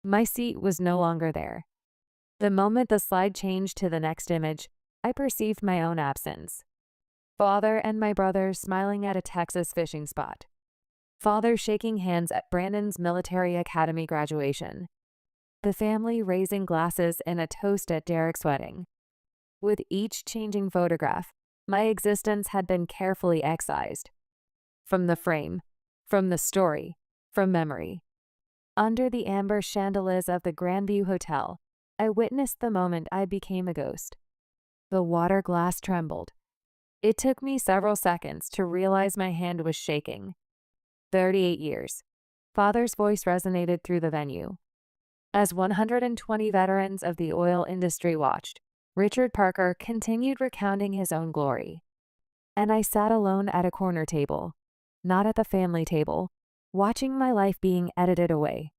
My seat was no longer there. The moment the slide changed to the next image, I perceived my own absence. Father and my brother smiling at a Texas fishing spot. Father shaking hands at Brandon's military academy graduation. The family raising glasses in a toast at Derek's wedding. With each changing photograph, my existence had been carefully excised. From the frame, from the story, from memory. Under the amber chandeliers of the Grandview Hotel, I witnessed the moment I became a ghost. The water glass trembled. It took me several seconds to realize my hand was shaking. 38 years. Father's voice resonated through the venue. As 120 veterans of the oil industry watched, Richard Parker continued recounting his own glory. And I sat alone at a corner table, not at the family table, watching my life being edited away.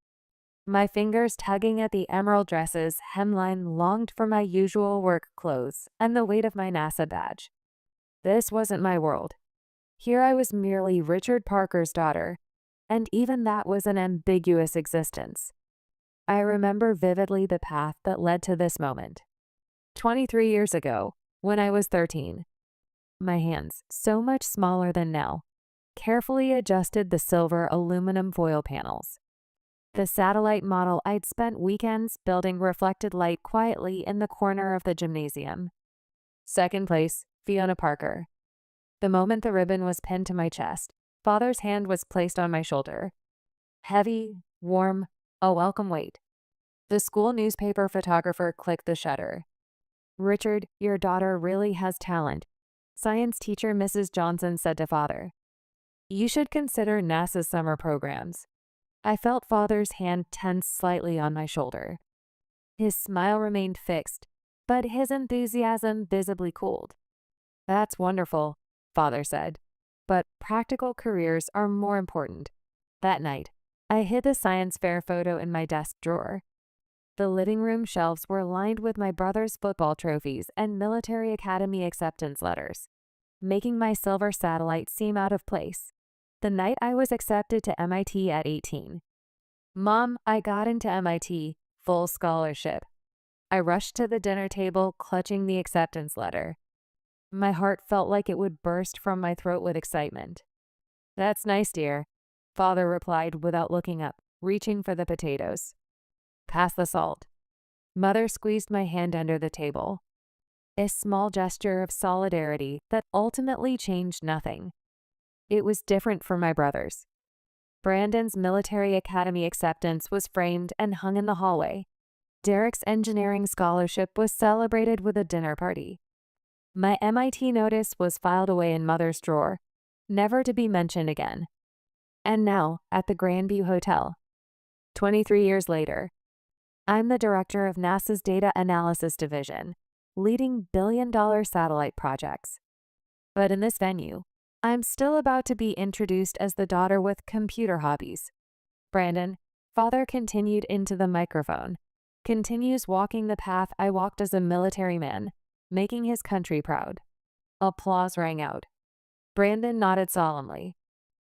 My fingers tugging at the emerald dress's hemline longed for my usual work clothes and the weight of my NASA badge. This wasn't my world. Here I was merely Richard Parker's daughter, and even that was an ambiguous existence. I remember vividly the path that led to this moment. 23 years ago, when I was 13. My hands, so much smaller than now, carefully adjusted the silver aluminum foil panels. The satellite model I'd spent weekends building reflected light quietly in the corner of the gymnasium. Second place, Fiona Parker. The moment the ribbon was pinned to my chest, Father's hand was placed on my shoulder. Heavy, warm, a welcome weight. The school newspaper photographer clicked the shutter. Richard, your daughter really has talent, science teacher Mrs. Johnson said to Father. You should consider NASA's summer programs. I felt Father's hand tense slightly on my shoulder. His smile remained fixed, but his enthusiasm visibly cooled. That's wonderful, Father said, but practical careers are more important. That night, I hid the science fair photo in my desk drawer. The living room shelves were lined with my brother's football trophies and military academy acceptance letters, making my silver satellite seem out of place. The night I was accepted to MIT at 18. Mom, I got into MIT, full scholarship. I rushed to the dinner table, clutching the acceptance letter. My heart felt like it would burst from my throat with excitement. That's nice, dear, Father replied without looking up, reaching for the potatoes. Pass the salt. Mother squeezed my hand under the table. A small gesture of solidarity that ultimately changed nothing. It was different for my brothers. Brandon's military academy acceptance was framed and hung in the hallway. Derek's engineering scholarship was celebrated with a dinner party. My MIT notice was filed away in Mother's drawer, never to be mentioned again. And now, at the Grandview Hotel, 23 years later, I'm the director of NASA's Data Analysis Division, leading billion-dollar satellite projects. But in this venue, I'm still about to be introduced as the daughter with computer hobbies. Brandon, Father continued into the microphone, continues walking the path I walked as a military man, making his country proud. Applause rang out. Brandon nodded solemnly.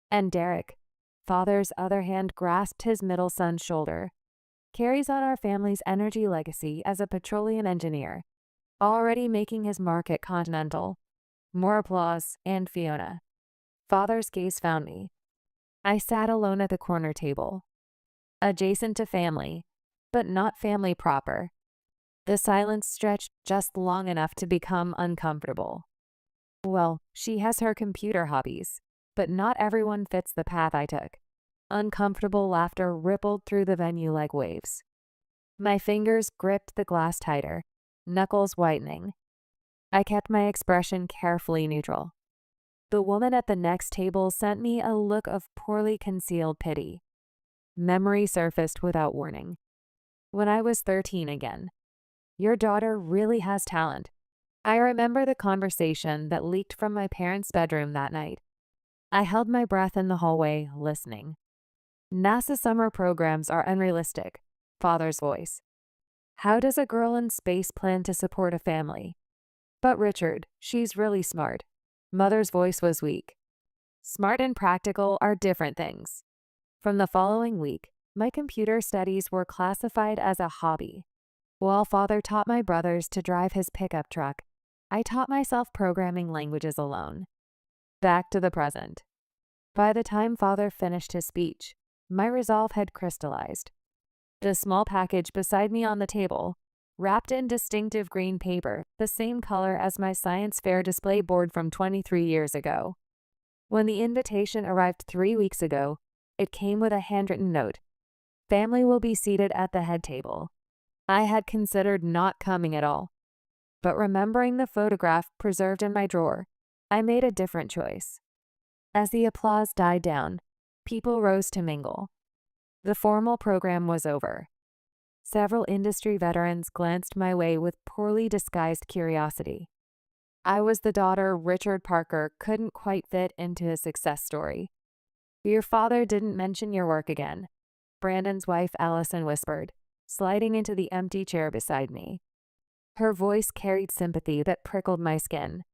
And Derek, Father's other hand grasped his middle son's shoulder, carries on our family's energy legacy as a petroleum engineer, already making his mark at Continental. More applause, and Fiona. Father's gaze found me. I sat alone at the corner table, adjacent to family, but not family proper. The silence stretched just long enough to become uncomfortable. Well, she has her computer hobbies, but not everyone fits the path I took. Uncomfortable laughter rippled through the venue like waves. My fingers gripped the glass tighter, knuckles whitening. I kept my expression carefully neutral. The woman at the next table sent me a look of poorly concealed pity. Memory surfaced without warning. When I was 13 again. Your daughter really has talent. I remember the conversation that leaked from my parents' bedroom that night. I held my breath in the hallway, listening. NASA summer programs are unrealistic, Father's voice. How does a girl in space plan to support a family? But Richard, she's really smart. Mother's voice was weak. Smart and practical are different things. From the following week, my computer studies were classified as a hobby. While father taught my brothers to drive his pickup truck, I taught myself programming languages alone. Back to the present. By the time father finished his speech, my resolve had crystallized. The small package beside me on the table, wrapped in distinctive green paper, the same color as my science fair display board from 23 years ago. When the invitation arrived 3 weeks ago, it came with a handwritten note. Family will be seated at the head table. I had considered not coming at all, but remembering the photograph preserved in my drawer, I made a different choice. As the applause died down, people rose to mingle. The formal program was over. Several industry veterans glanced my way with poorly disguised curiosity. I was the daughter Richard Parker couldn't quite fit into his success story. "Your father didn't mention your work again," Brandon's wife Allison whispered, sliding into the empty chair beside me. Her voice carried sympathy that prickled my skin.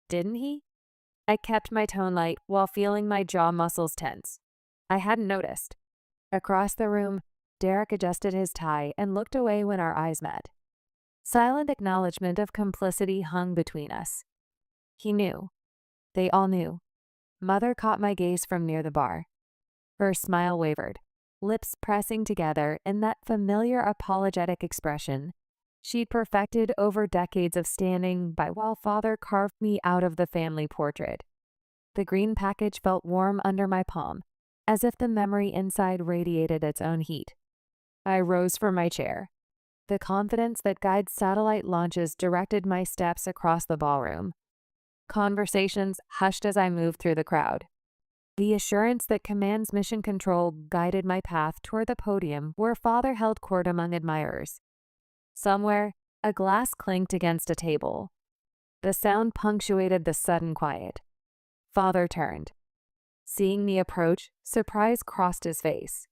"Didn't he?" I kept my tone light while feeling my jaw muscles tense. I hadn't noticed. Across the room, Derek adjusted his tie and looked away when our eyes met. Silent acknowledgement of complicity hung between us. He knew. They all knew. Mother caught my gaze from near the bar. Her smile wavered, lips pressing together in that familiar apologetic expression she'd perfected over decades of standing by while father carved me out of the family portrait. The green package felt warm under my palm, as if the memory inside radiated its own heat. I rose from my chair. The confidence that guides satellite launches directed my steps across the ballroom. Conversations hushed as I moved through the crowd. The assurance that commands mission control guided my path toward the podium where father held court among admirers. Somewhere, a glass clinked against a table. The sound punctuated the sudden quiet. Father turned. Seeing me approach, surprise crossed his face.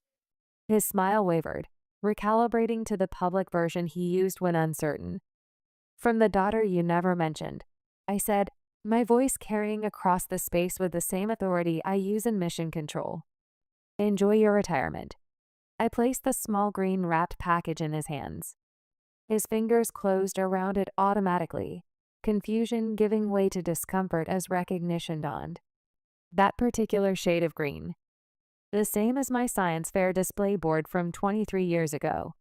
His smile wavered, recalibrating to the public version he used when uncertain. "From the daughter you never mentioned," I said, my voice carrying across the space with the same authority I use in mission control. "Enjoy your retirement." I placed the small green wrapped package in his hands. His fingers closed around it automatically, confusion giving way to discomfort as recognition dawned. That particular shade of green. The same as my science fair display board from 23 years ago.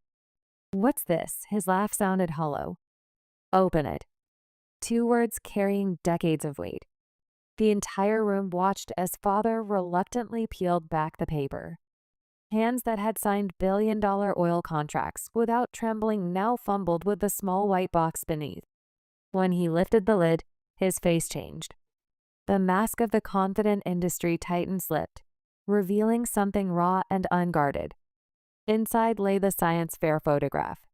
"What's this?" His laugh sounded hollow. "Open it." 2 words carrying decades of weight. The entire room watched as father reluctantly peeled back the paper. Hands that had signed billion-dollar oil contracts without trembling now fumbled with the small white box beneath. When he lifted the lid, his face changed. The mask of the confident industry titan slipped, revealing something raw and unguarded. Inside lay the science fair photograph.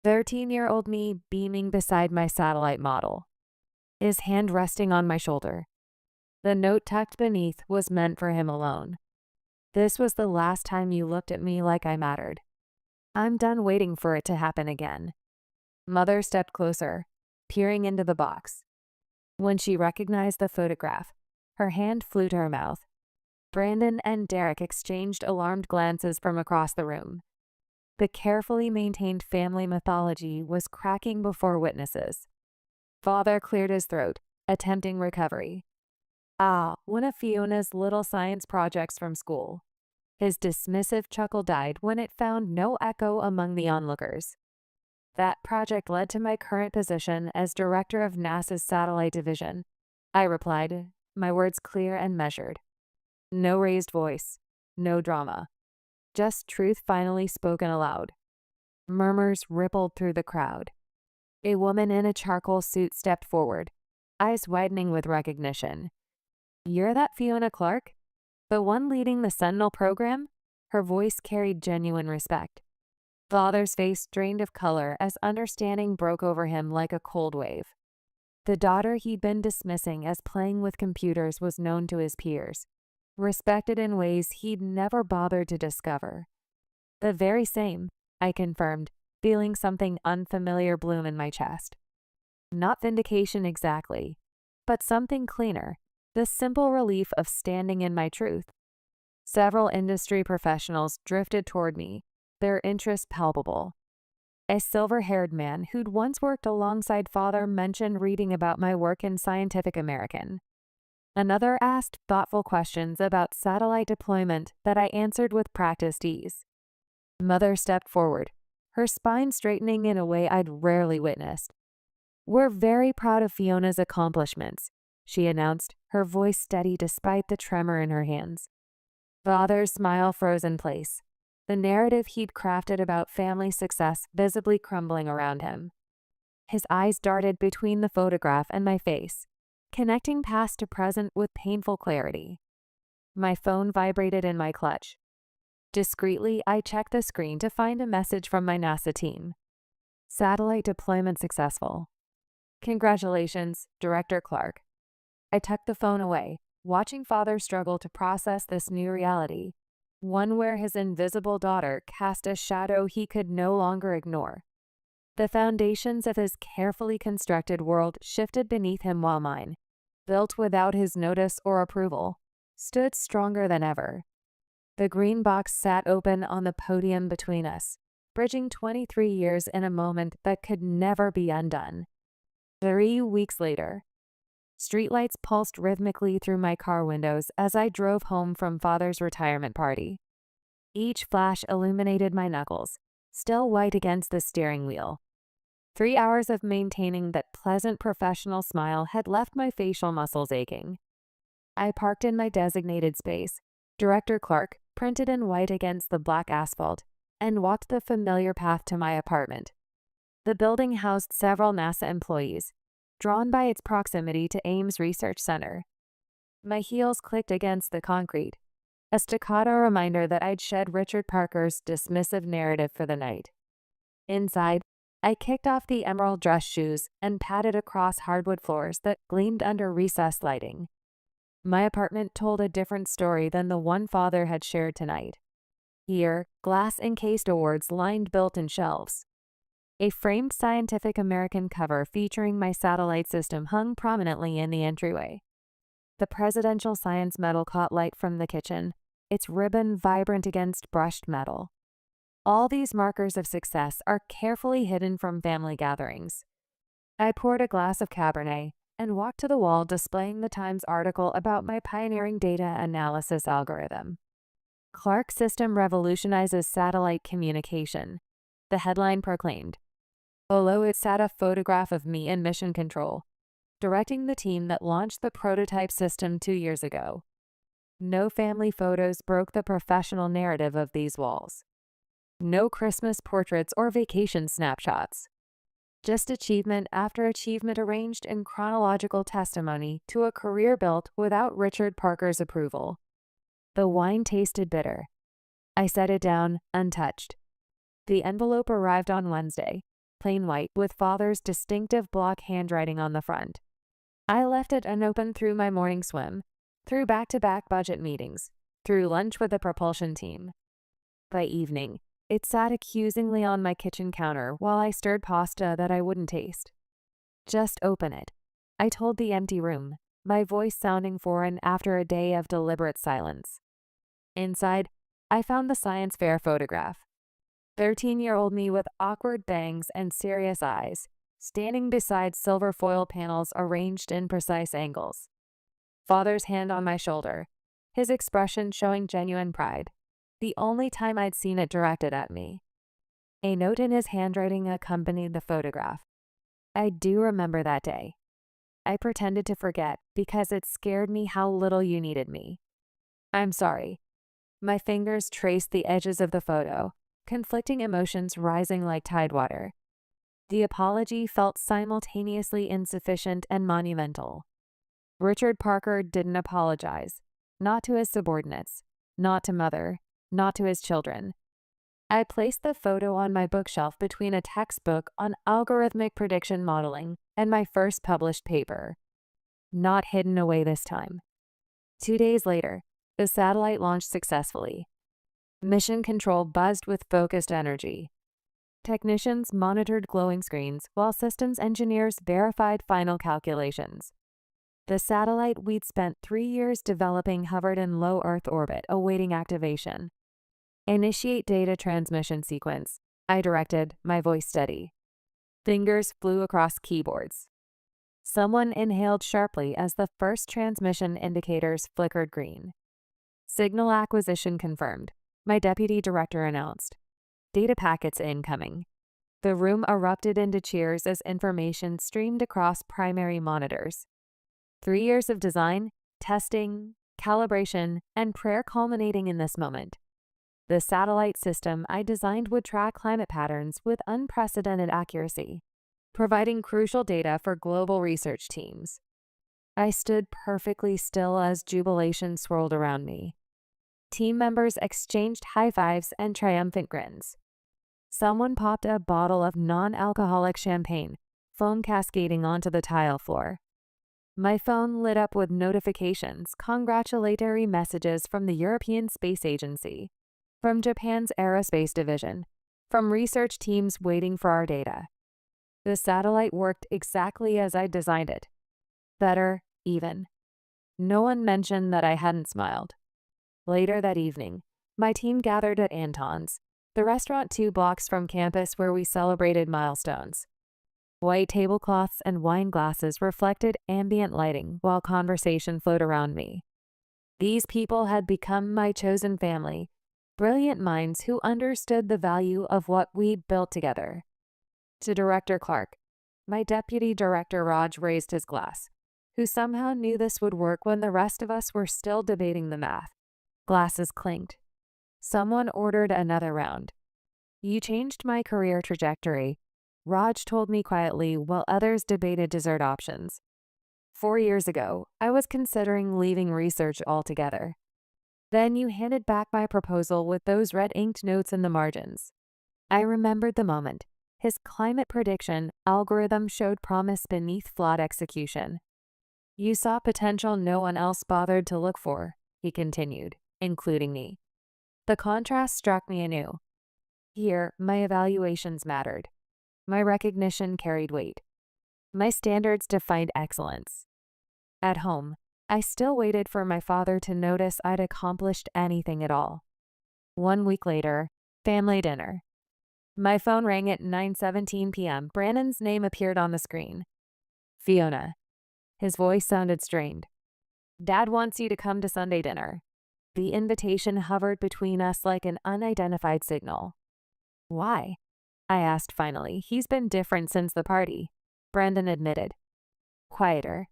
13-year-old me beaming beside my satellite model, his hand resting on my shoulder. The note tucked beneath was meant for him alone. "This was the last time you looked at me like I mattered. I'm done waiting for it to happen again." Mother stepped closer, peering into the box. When she recognized the photograph, her hand flew to her mouth. Brandon and Derek exchanged alarmed glances from across the room. The carefully maintained family mythology was cracking before witnesses. Father cleared his throat, attempting recovery. One of Fiona's little science projects from school. His dismissive chuckle died when it found no echo among the onlookers. "That project led to my current position as director of NASA's satellite division," I replied, my words clear and measured. No raised voice, no drama. Just truth finally spoken aloud. Murmurs rippled through the crowd. A woman in a charcoal suit stepped forward, eyes widening with recognition. "You're that Fiona Clark? The one leading the Sentinel program?" Her voice carried genuine respect. Father's face drained of color as understanding broke over him like a cold wave. The daughter he'd been dismissing as playing with computers was known to his peers, respected in ways he'd never bothered to discover. "The very same," I confirmed, feeling something unfamiliar bloom in my chest. Not vindication exactly, but something cleaner, the simple relief of standing in my truth. Several industry professionals drifted toward me, their interest palpable. A silver-haired man who'd once worked alongside Father mentioned reading about my work in Scientific American. Another asked thoughtful questions about satellite deployment that I answered with practiced ease. Mother stepped forward, her spine straightening in a way I'd rarely witnessed. "We're very proud of Fiona's accomplishments," she announced, her voice steady despite the tremor in her hands. Father's smile froze in place, the narrative he'd crafted about family success visibly crumbling around him. His eyes darted between the photograph and my face, connecting past to present with painful clarity. My phone vibrated in my clutch. Discreetly, I checked the screen to find a message from my NASA team. "Satellite deployment successful. Congratulations, Director Clark." I tucked the phone away, watching Father struggle to process this new reality, one where his invisible daughter cast a shadow he could no longer ignore. The foundations of his carefully constructed world shifted beneath him while mine, built without his notice or approval, stood stronger than ever. The green box sat open on the podium between us, bridging 23 years in a moment that could never be undone. 3 weeks later, streetlights pulsed rhythmically through my car windows as I drove home from Father's retirement party. Each flash illuminated my knuckles, still white against the steering wheel. 3 hours of maintaining that pleasant professional smile had left my facial muscles aching. I parked in my designated space, Director Clark printed in white against the black asphalt, and walked the familiar path to my apartment. The building housed several NASA employees, drawn by its proximity to Ames Research Center. My heels clicked against the concrete, a staccato reminder that I'd shed Richard Parker's dismissive narrative for the night. Inside, I kicked off the emerald dress shoes and padded across hardwood floors that gleamed under recessed lighting. My apartment told a different story than the one Father had shared tonight. Here, glass-encased awards lined built-in shelves. A framed Scientific American cover featuring my satellite system hung prominently in the entryway. The Presidential Science Medal caught light from the kitchen, its ribbon vibrant against brushed metal. All these markers of success are carefully hidden from family gatherings. I poured a glass of Cabernet and walked to the wall displaying the Times article about my pioneering data analysis algorithm. "Clark system revolutionizes satellite communication," the headline proclaimed. Below it sat a photograph of me in mission control, directing the team that launched the prototype system 2 years ago. No family photos broke the professional narrative of these walls. No Christmas portraits or vacation snapshots. Just achievement after achievement arranged in chronological testimony to a career built without Richard Parker's approval. The wine tasted bitter. I set it down, untouched. The envelope arrived on Wednesday, plain white with Father's distinctive block handwriting on the front. I left it unopened through my morning swim, through back-to-back budget meetings, through lunch with the propulsion team. By evening, it sat accusingly on my kitchen counter while I stirred pasta that I wouldn't taste. "Just open it," I told the empty room, my voice sounding foreign after a day of deliberate silence. Inside, I found the science fair photograph. 13-year-old me with awkward bangs and serious eyes, standing beside silver foil panels arranged in precise angles. Father's hand on my shoulder, his expression showing genuine pride. The only time I'd seen it directed at me. A note in his handwriting accompanied the photograph. I do remember that day. I pretended to forget because it scared me how little you needed me. "I'm sorry." My fingers traced the edges of the photo, conflicting emotions rising like tidewater. The apology felt simultaneously insufficient and monumental. Richard Parker didn't apologize, not to his subordinates, not to Mother, not to his children. I placed the photo on my bookshelf between a textbook on algorithmic prediction modeling and my first published paper. Not hidden away this time. 2 days later, the satellite launched successfully. Mission control buzzed with focused energy. Technicians monitored glowing screens while systems engineers verified final calculations. The satellite we'd spent 3 years developing hovered in low Earth orbit, awaiting activation. Initiate data transmission sequence, I directed, my voice steady. Fingers flew across keyboards. Someone inhaled sharply as the first transmission indicators flickered green. Signal acquisition confirmed, my deputy director announced. Data packets incoming. The room erupted into cheers as information streamed across primary monitors. 3 years of design, testing, calibration, and prayer culminating in this moment. The satellite system I designed would track climate patterns with unprecedented accuracy, providing crucial data for global research teams. I stood perfectly still as jubilation swirled around me. Team members exchanged high fives and triumphant grins. Someone popped a bottle of non-alcoholic champagne, foam cascading onto the tile floor. My phone lit up with notifications, congratulatory messages from the European Space Agency, from Japan's Aerospace Division, from research teams waiting for our data. The satellite worked exactly as I designed it. Better, even. No one mentioned that I hadn't smiled. Later that evening, my team gathered at Anton's, the restaurant 2 blocks from campus where we celebrated milestones. White tablecloths and wine glasses reflected ambient lighting while conversation flowed around me. These people had become my chosen family, brilliant minds who understood the value of what we'd built together. To Director Clark, my deputy director Raj raised his glass, who somehow knew this would work when the rest of us were still debating the math. Glasses clinked. Someone ordered another round. You changed my career trajectory, Raj told me quietly while others debated dessert options. 4 years ago, I was considering leaving research altogether. Then you handed back my proposal with those red-inked notes in the margins. I remembered the moment. His climate prediction algorithm showed promise beneath flawed execution. You saw potential no one else bothered to look for, he continued, including me. The contrast struck me anew. Here, my evaluations mattered. My recognition carried weight. My standards defined excellence. At home, I still waited for my father to notice I'd accomplished anything at all. 1 week later, family dinner. My phone rang at 9:17 p.m. Brandon's name appeared on the screen. Fiona. His voice sounded strained. Dad wants you to come to Sunday dinner. The invitation hovered between us like an unidentified signal. Why? I asked finally. He's been different since the party, Brandon admitted. Quieter.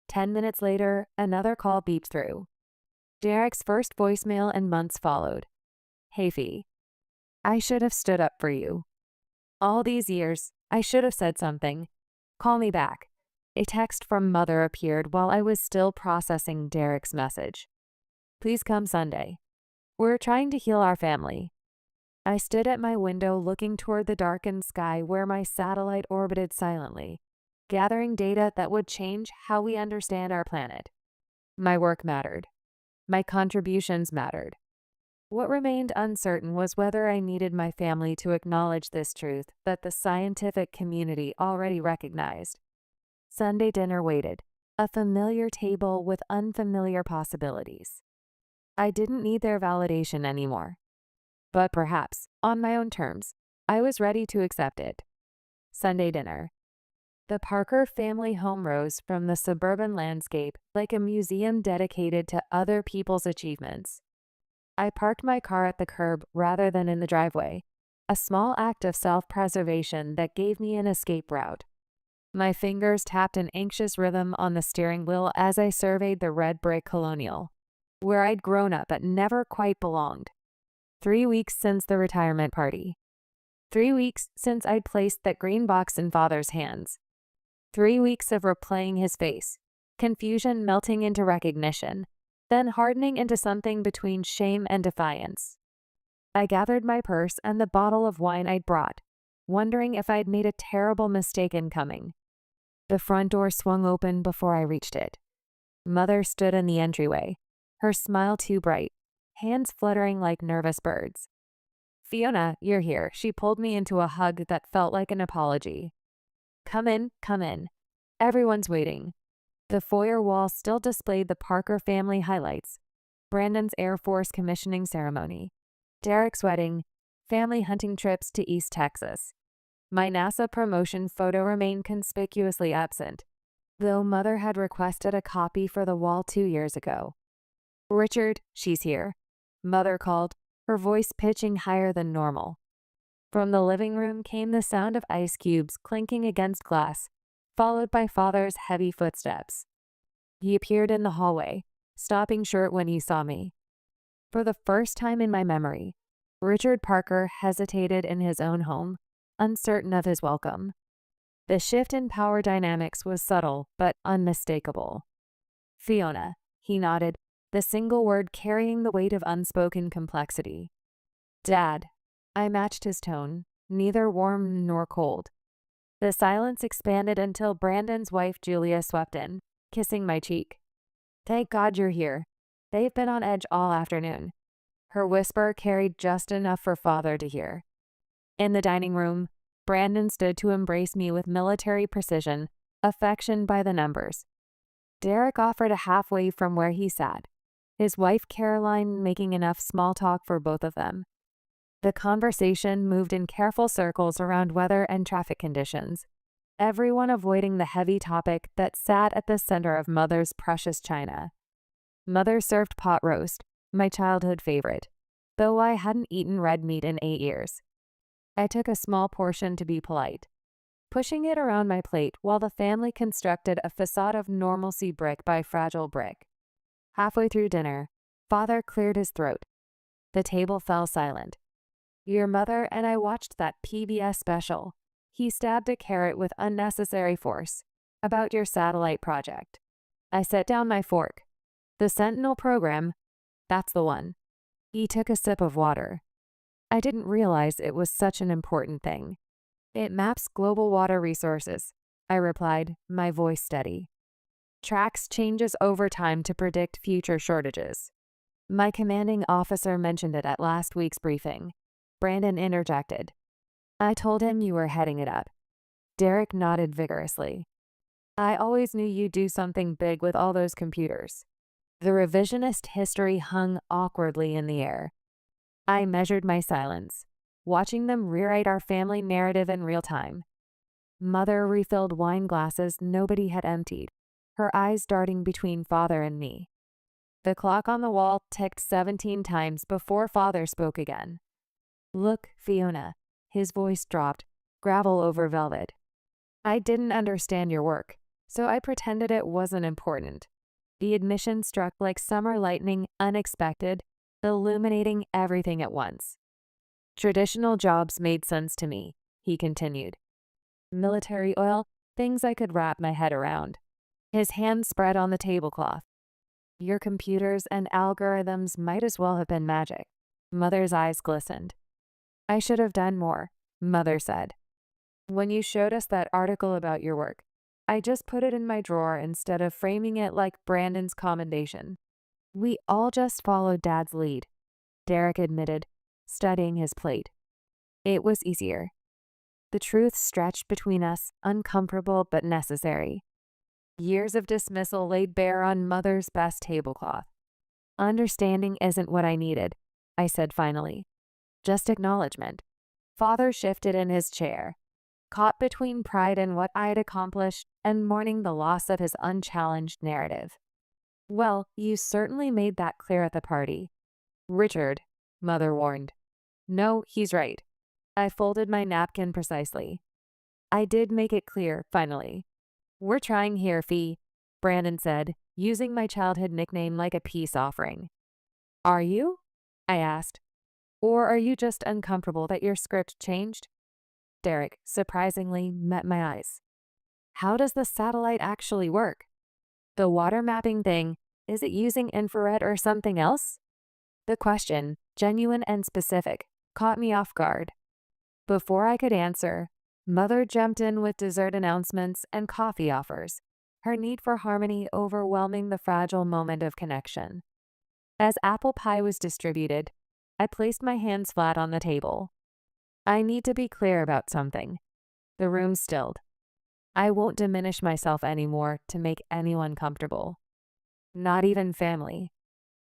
10 minutes later, another call beeped through. Derek's first voicemail in months followed. Hey Fee. I should have stood up for you. All these years, I should have said something. Call me back. A text from Mother appeared while I was still processing Derek's message. Please come Sunday. We're trying to heal our family. I stood at my window looking toward the darkened sky where my satellite orbited silently, gathering data that would change how we understand our planet. My work mattered. My contributions mattered. What remained uncertain was whether I needed my family to acknowledge this truth that the scientific community already recognized. Sunday dinner waited, a familiar table with unfamiliar possibilities. I didn't need their validation anymore. But perhaps, on my own terms, I was ready to accept it. Sunday dinner. The Parker family home rose from the suburban landscape like a museum dedicated to other people's achievements. I parked my car at the curb rather than in the driveway, a small act of self-preservation that gave me an escape route. My fingers tapped an anxious rhythm on the steering wheel as I surveyed the red brick colonial, where I'd grown up but never quite belonged. 3 weeks since the retirement party. 3 weeks since I'd placed that green box in Father's hands. 3 weeks of replaying his face, confusion melting into recognition, then hardening into something between shame and defiance. I gathered my purse and the bottle of wine I'd brought, wondering if I'd made a terrible mistake in coming. The front door swung open before I reached it. Mother stood in the entryway, her smile too bright, hands fluttering like nervous birds. Fiona, you're here. She pulled me into a hug that felt like an apology. Come in, come in. Everyone's waiting. The foyer wall still displayed the Parker family highlights: Brandon's Air Force commissioning ceremony, Derek's wedding, family hunting trips to East Texas. My NASA promotion photo remained conspicuously absent, though Mother had requested a copy for the wall 2 years ago. "Richard, she's here," Mother called, her voice pitching higher than normal. From the living room came the sound of ice cubes clinking against glass, followed by Father's heavy footsteps. He appeared in the hallway, stopping short when he saw me. For the first time in my memory, Richard Parker hesitated in his own home, uncertain of his welcome. The shift in power dynamics was subtle but unmistakable. "Fiona," he nodded, the single word carrying the weight of unspoken complexity. "Dad." I matched his tone, neither warm nor cold. The silence expanded until Brandon's wife Julia swept in, kissing my cheek. "Thank God you're here. They've been on edge all afternoon." Her whisper carried just enough for Father to hear. In the dining room, Brandon stood to embrace me with military precision, affection by the numbers. Derek offered a halfway from where he sat, his wife Caroline making enough small talk for both of them. The conversation moved in careful circles around weather and traffic conditions, everyone avoiding the heavy topic that sat at the center of Mother's precious china. Mother served pot roast, my childhood favorite, though I hadn't eaten red meat in 8 years. I took a small portion to be polite, pushing it around my plate while the family constructed a facade of normalcy brick by fragile brick. Halfway through dinner, Father cleared his throat. The table fell silent. "Your mother and I watched that PBS special," he stabbed a carrot with unnecessary force, "about your satellite project." I set down my fork. "The Sentinel program, that's the one." He took a sip of water. "I didn't realize it was such an important thing." "It maps global water resources," I replied, my voice steady. "Tracks changes over time to predict future shortages. My commanding officer mentioned it at last week's briefing." Brandon interjected. "I told him you were heading it up." Derek nodded vigorously. "I always knew you'd do something big with all those computers." The revisionist history hung awkwardly in the air. I measured my silence, watching them rewrite our family narrative in real time. Mother refilled wine glasses nobody had emptied, her eyes darting between Father and me. The clock on the wall ticked 17 times before Father spoke again. "Look, Fiona," his voice dropped, gravel over velvet. "I didn't understand your work, so I pretended it wasn't important." The admission struck like summer lightning, unexpected, illuminating everything at once. "Traditional jobs made sense to me," he continued. "Military oil, things I could wrap my head around." His hand spread on the tablecloth. "Your computers and algorithms might as well have been magic." Mother's eyes glistened. "I should have done more," Mother said. "When you showed us that article about your work, I just put it in my drawer instead of framing it like Brandon's commendation." "We all just followed Dad's lead," Derek admitted, studying his plate. "It was easier." The truth stretched between us, uncomfortable but necessary. Years of dismissal laid bare on Mother's best tablecloth. "Understanding isn't what I needed," I said finally. "Just acknowledgement." Father shifted in his chair, caught between pride in what I'd accomplished and mourning the loss of his unchallenged narrative. "Well, you certainly made that clear at the party." "Richard," Mother warned. "No, he's right." I folded my napkin precisely. "I did make it clear, finally." "We're trying here, Fee," Brandon said, using my childhood nickname like a peace offering. "Are you?" I asked. "Or are you just uncomfortable that your script changed?" Derek, surprisingly, met my eyes. "How does the satellite actually work? The water mapping thing, is it using infrared or something else?" The question, genuine and specific, caught me off guard. Before I could answer, Mother jumped in with dessert announcements and coffee offers, her need for harmony overwhelming the fragile moment of connection. As apple pie was distributed, I placed my hands flat on the table. "I need to be clear about something." The room stilled. I won't diminish myself anymore to make anyone comfortable. Not even family.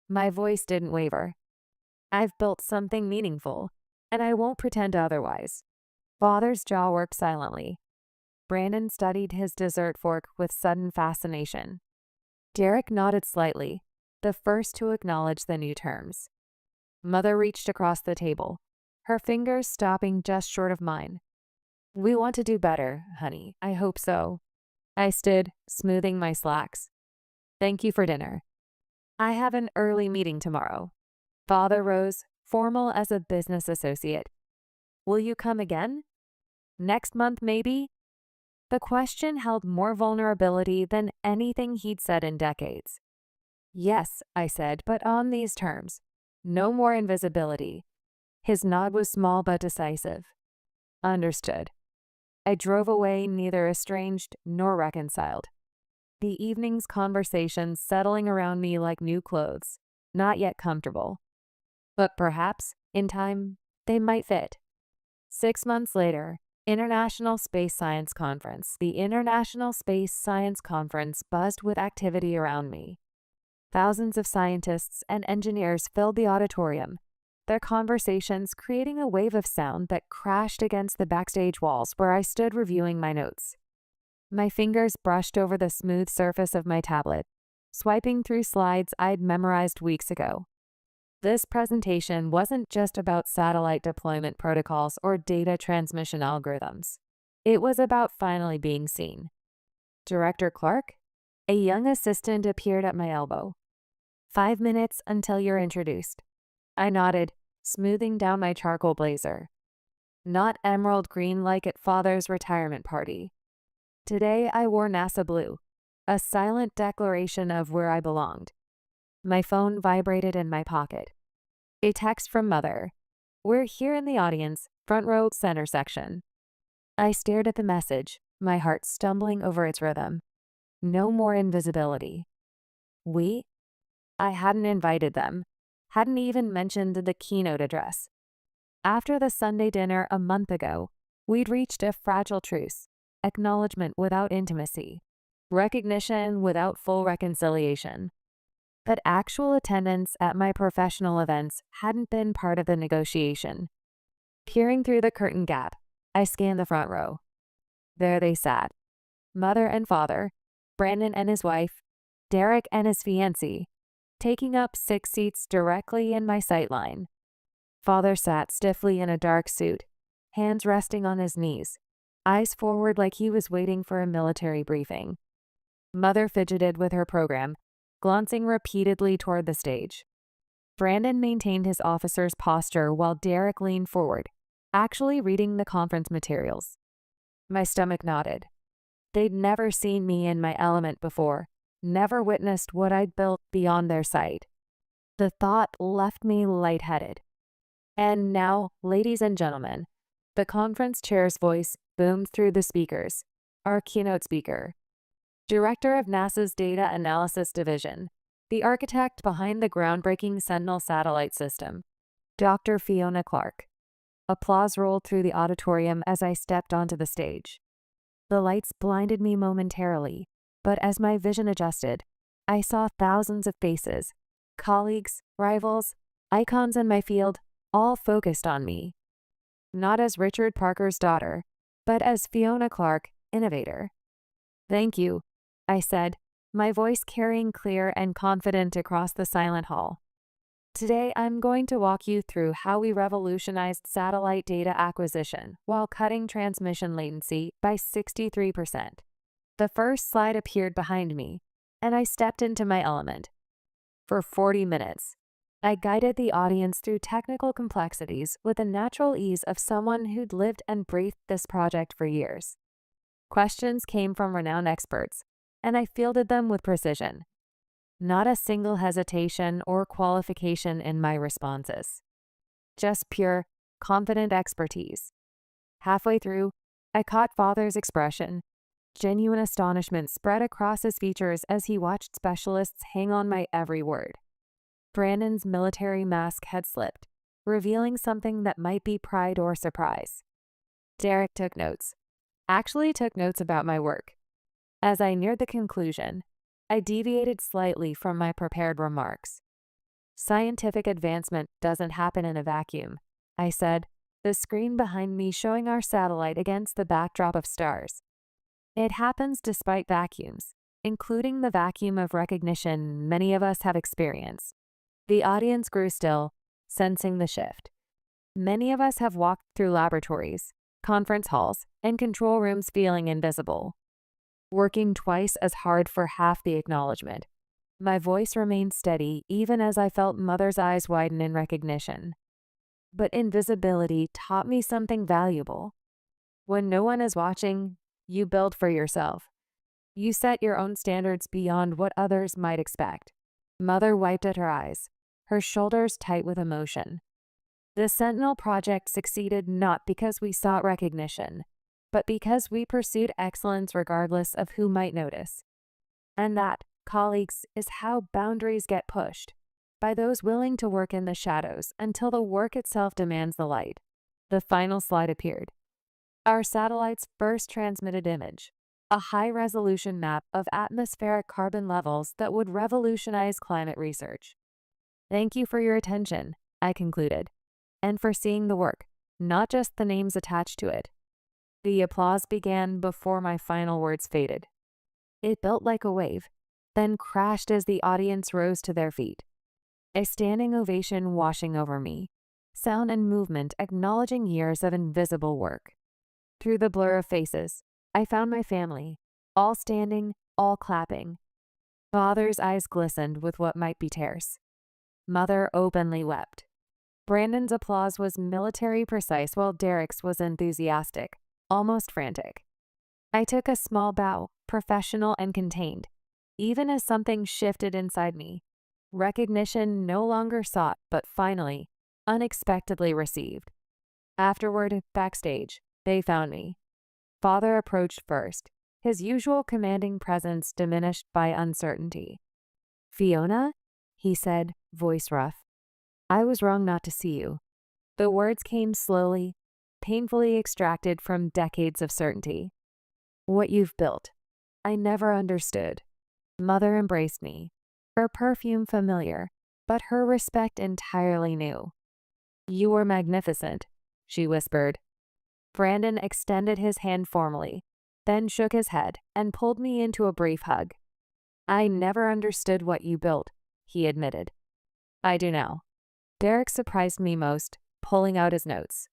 My voice didn't waver. I've built something meaningful, and I won't pretend otherwise. Father's jaw worked silently. Brandon studied his dessert fork with sudden fascination. Derek nodded slightly, the first to acknowledge the new terms. Mother reached across the table, her fingers stopping just short of mine. We want to do better, honey. I hope so. I stood, smoothing my slacks. Thank you for dinner. I have an early meeting tomorrow. Father rose, formal as a business associate. Will you come again? Next month, maybe? The question held more vulnerability than anything he'd said in decades. Yes, I said, but on these terms. No more invisibility. His nod was small but decisive. Understood. I drove away, neither estranged nor reconciled. The evening's conversations settling around me like new clothes, not yet comfortable. But perhaps, in time, they might fit. 6 months later, International Space Science Conference. The International Space Science Conference buzzed with activity around me. Thousands of scientists and engineers filled the auditorium, their conversations creating a wave of sound that crashed against the backstage walls where I stood reviewing my notes. My fingers brushed over the smooth surface of my tablet, swiping through slides I'd memorized weeks ago. This presentation wasn't just about satellite deployment protocols or data transmission algorithms. It was about finally being seen. Director Clark? A young assistant appeared at my elbow. 5 minutes until you're introduced. I nodded, smoothing down my charcoal blazer. Not emerald green like at Father's retirement party. Today I wore NASA blue, a silent declaration of where I belonged. My phone vibrated in my pocket. A text from Mother. We're here in the audience, front row, center section. I stared at the message, my heart stumbling over its rhythm. No more invisibility. We? I hadn't invited them, hadn't even mentioned the keynote address. After the Sunday dinner a month ago, we'd reached a fragile truce, acknowledgement without intimacy, recognition without full reconciliation. But actual attendance at my professional events hadn't been part of the negotiation. Peering through the curtain gap, I scanned the front row. There they sat. Mother and Father, Brandon and his wife, Derek and his fiancée, taking up 6 seats directly in my sightline. Father sat stiffly in a dark suit, hands resting on his knees, eyes forward like he was waiting for a military briefing. Mother fidgeted with her program, glancing repeatedly toward the stage. Brandon maintained his officer's posture while Derek leaned forward, actually reading the conference materials. My stomach nodded. They'd never seen me in my element before, never witnessed what I'd built beyond their sight. The thought left me lightheaded. And now, ladies and gentlemen, the conference chair's voice boomed through the speakers. Our keynote speaker, Director of NASA's Data Analysis Division, the architect behind the groundbreaking Sentinel satellite system, Dr. Fiona Clark. Applause rolled through the auditorium as I stepped onto the stage. The lights blinded me momentarily, but as my vision adjusted, I saw thousands of faces, colleagues, rivals, icons in my field, all focused on me. Not as Richard Parker's daughter, but as Fiona Clark, innovator. Thank you, I said, my voice carrying clear and confident across the silent hall. Today, I'm going to walk you through how we revolutionized satellite data acquisition while cutting transmission latency by 63%. The first slide appeared behind me, and I stepped into my element. For 40 minutes, I guided the audience through technical complexities with the natural ease of someone who'd lived and breathed this project for years. Questions came from renowned experts, and I fielded them with precision. Not a single hesitation or qualification in my responses. Just pure, confident expertise. Halfway through, I caught Father's expression. Genuine astonishment spread across his features as he watched specialists hang on my every word. Brandon's military mask had slipped, revealing something that might be pride or surprise. Derek took notes. actually took notes about my work. As I neared the conclusion, I deviated slightly from my prepared remarks. Scientific advancement doesn't happen in a vacuum, I said, the screen behind me showing our satellite against the backdrop of stars. It happens despite vacuums, including the vacuum of recognition many of us have experienced. The audience grew still, sensing the shift. Many of us have walked through laboratories, conference halls, and control rooms feeling invisible, working twice as hard for half the acknowledgement. My voice remained steady even as I felt Mother's eyes widen in recognition. But invisibility taught me something valuable. When no one is watching, you build for yourself. You set your own standards beyond what others might expect. Mother wiped at her eyes, her shoulders tight with emotion. The Sentinel project succeeded not because we sought recognition, but because we pursued excellence regardless of who might notice. And that, colleagues, is how boundaries get pushed, by those willing to work in the shadows until the work itself demands the light. The final slide appeared. Our satellite's first transmitted image, a high-resolution map of atmospheric carbon levels that would revolutionize climate research. Thank you for your attention, I concluded, and for seeing the work, not just the names attached to it. The applause began before my final words faded. It built like a wave, then crashed as the audience rose to their feet. A standing ovation washing over me, sound and movement acknowledging years of invisible work. Through the blur of faces, I found my family, all standing, all clapping. Father's eyes glistened with what might be tears. Mother openly wept. Brandon's applause was military precise while Derek's was enthusiastic, almost frantic. I took a small bow, professional and contained, even as something shifted inside me. Recognition no longer sought, but finally, unexpectedly received. Afterward, backstage, they found me. Father approached first, his usual commanding presence diminished by uncertainty. "Fiona?" he said, voice rough. "I was wrong not to see you." The words came slowly, painfully extracted from decades of certainty. "What you've built, I never understood." Mother embraced me, her perfume familiar, but her respect entirely new. "You were magnificent," she whispered. Brandon extended his hand formally, then shook his head and pulled me into a brief hug. "I never understood what you built," he admitted. "I do now." Derek surprised me most, pulling out his notes.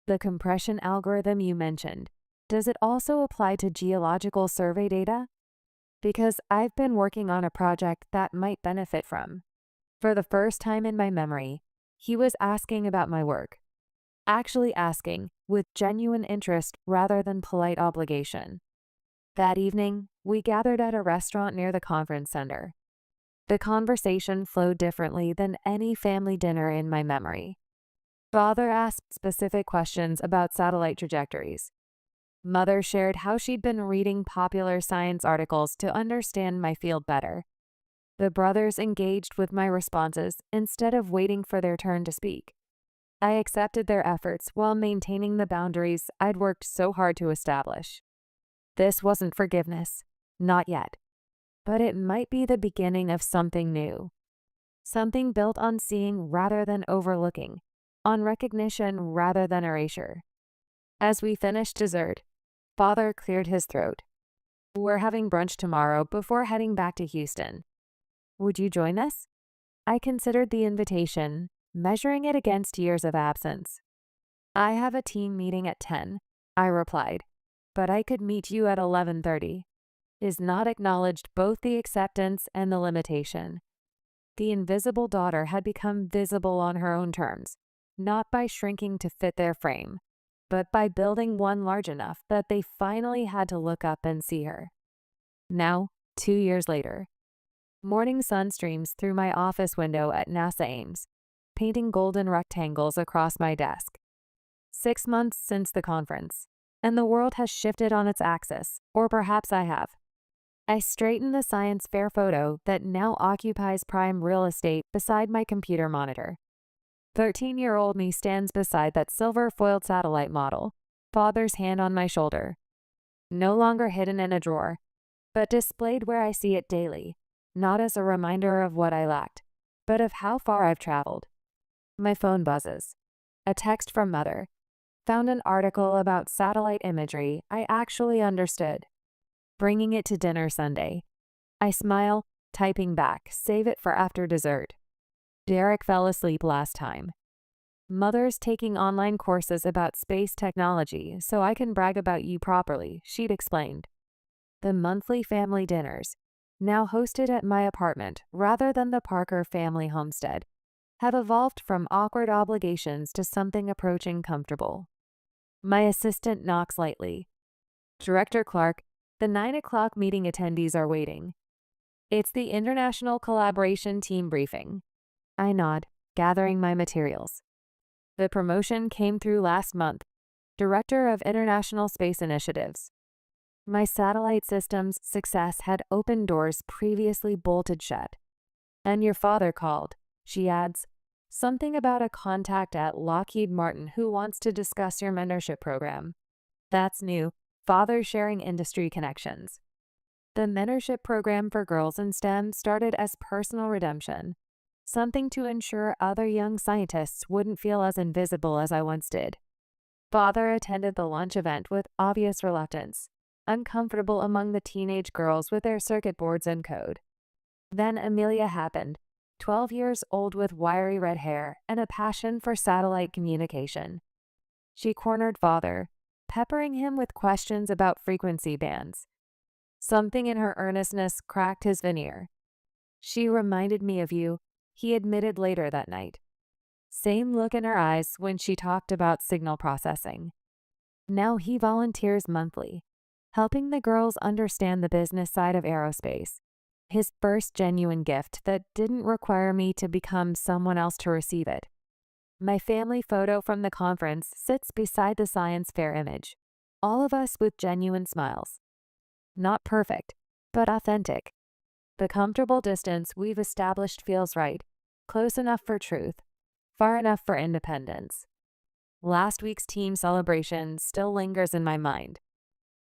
"The compression algorithm you mentioned, does it also apply to geological survey data? Because I've been working on a project that might benefit from." For the first time in my memory, he was asking about my work. Actually asking, with genuine interest rather than polite obligation. That evening, we gathered at a restaurant near the conference center. The conversation flowed differently than any family dinner in my memory. Father asked specific questions about satellite trajectories. Mother shared how she'd been reading popular science articles to understand my field better. The brothers engaged with my responses instead of waiting for their turn to speak. I accepted their efforts while maintaining the boundaries I'd worked so hard to establish. This wasn't forgiveness, not yet. But it might be the beginning of something new. Something built on seeing rather than overlooking, on recognition rather than erasure. As we finished dessert, Father cleared his throat. "We're having brunch tomorrow before heading back to Houston. Would you join us?" I considered the invitation, measuring it against years of absence. "I have a team meeting at 10, I replied, "but I could meet you at 11:30. His nod acknowledged both the acceptance and the limitation. The invisible daughter had become visible on her own terms, not by shrinking to fit their frame, but by building one large enough that they finally had to look up and see her. Now, 2 years later, morning sun streams through my office window at NASA Ames, painting golden rectangles across my desk. 6 months since the conference, and the world has shifted on its axis, or perhaps I have. I straighten the science fair photo that now occupies prime real estate beside my computer monitor. 13-year-old me stands beside that silver-foiled satellite model, Father's hand on my shoulder, no longer hidden in a drawer, but displayed where I see it daily, not as a reminder of what I lacked, but of how far I've traveled. My phone buzzes. A text from Mother. Found an article about satellite imagery I actually understood. Bringing it to dinner Sunday. I smile, typing back, save it for after dessert. Derek fell asleep last time. Mother's taking online courses about space technology so I can brag about you properly, she'd explained. The monthly family dinners, now hosted at my apartment rather than the Parker family homestead, have evolved from awkward obligations to something approaching comfortable. My assistant knocks lightly. Director Clark, the 9 o'clock meeting attendees are waiting. It's the International Collaboration Team briefing. I nod, gathering my materials. The promotion came through last month, Director of International Space Initiatives. My satellite system's success had opened doors previously bolted shut. And your father called, she adds, something about a contact at Lockheed Martin who wants to discuss your mentorship program. That's new, father sharing industry connections. The mentorship program for girls in STEM started as personal redemption, something to ensure other young scientists wouldn't feel as invisible as I once did. Father attended the lunch event with obvious reluctance, uncomfortable among the teenage girls with their circuit boards and code. Then Amelia happened, 12 years old with wiry red hair and a passion for satellite communication. She cornered Father, peppering him with questions about frequency bands. Something in her earnestness cracked his veneer. She reminded me of you, he admitted later that night. Same look in her eyes when she talked about signal processing. Now he volunteers monthly, helping the girls understand the business side of aerospace. His first genuine gift that didn't require me to become someone else to receive it. My family photo from the conference sits beside the science fair image, all of us with genuine smiles. Not perfect, but authentic. The comfortable distance we've established feels right, close enough for truth, far enough for independence. Last week's team celebration still lingers in my mind.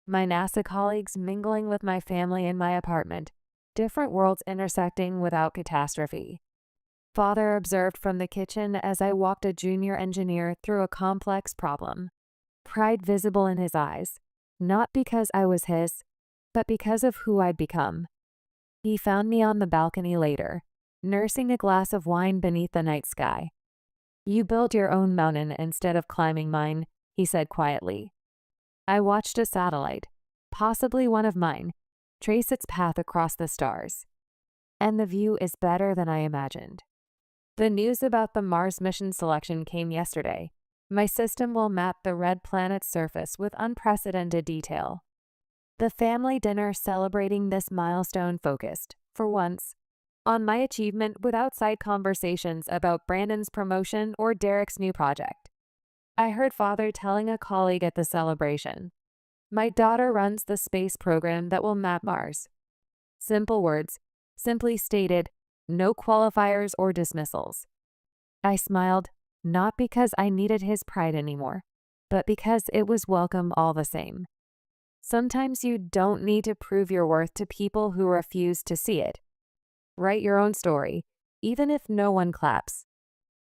My NASA colleagues mingling with my family in my apartment, different worlds intersecting without catastrophe. Father observed from the kitchen as I walked a junior engineer through a complex problem. Pride visible in his eyes, not because I was his, but because of who I'd become. He found me on the balcony later, nursing a glass of wine beneath the night sky. You built your own mountain instead of climbing mine, he said quietly. I watched a satellite, possibly one of mine, trace its path across the stars. And the view is better than I imagined. The news about the Mars mission selection came yesterday. My system will map the red planet's surface with unprecedented detail. The family dinner celebrating this milestone focused, for once, on my achievement without side conversations about Brandon's promotion or Derek's new project. I heard Father telling a colleague at the celebration, my daughter runs the space program that will map Mars. Simple words, simply stated, no qualifiers or dismissals. I smiled, not because I needed his pride anymore, but because it was welcome all the same. Sometimes you don't need to prove your worth to people who refuse to see it. Write your own story, even if no one claps.